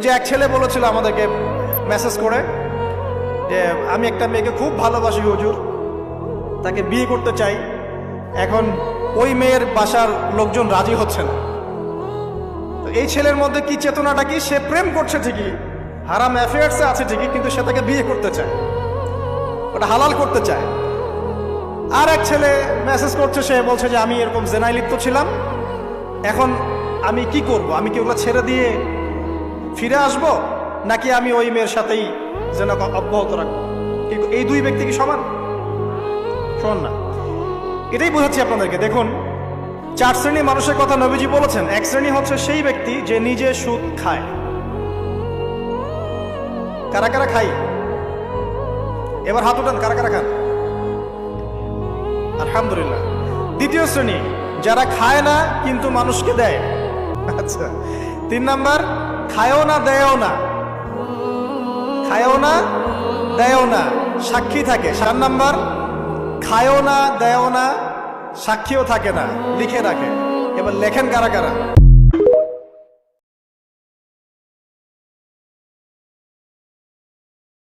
যে এক ছেলে বলেছিল আমাদেরকে মেসেজ করে যে আমি একটা মেয়েকে খুব ভালোবাসি হুজুর, তাকে বিয়ে করতে চাই, এখন ওই মেয়ের বাসার লোকজন রাজি হচ্ছে না। তো এই ছেলের মধ্যে কি চেতনাটা কি, সে প্রেম করছে ঠিকই, হারাম অ্যাফেয়ার্সে আছে ঠিকই, কিন্তু সে তাকে বিয়ে করতে চায়, ওটা হালাল করতে চায়। আর এক ছেলে মেসেজ করছে, সে বলছে যে আমি এরকম জেনায় লিপ্ত ছিলাম, এখন আমি কি করব, আমি কি ওগুলো ছেড়ে দিয়ে ফিরে আসব, নাকি আমি ওই মেয়ের সাথেই যেন অব্যাহত রাখবো? কিন্তু এই দুই ব্যক্তি কি সমান? সমান না। এটাই বোঝাচ্ছি আপনাদেরকে। দেখুন, 4 শ্রেণী মানুষের কথা নবীজি বলেছেন। এক শ্রেণী হচ্ছে সেই ব্যক্তি যে নিজে সুদ খায়। কারা কারা খাই? এবার হাত উঠান, কারা কারা খান? আলহামদুলিল্লাহ। দ্বিতীয় শ্রেণী যারা খায় না কিন্তু মানুষকে দেয়। আচ্ছা। 3 নাম্বার, খায়ও না দেয়ও না, খায়ও না দেয়ও না, সাক্ষী থাকে। 4 নাম্বার, খায়ও না দেয়ও না, সাক্ষীও থাকে না, লিখে রাখে। এবার লেখেন কারা কারা?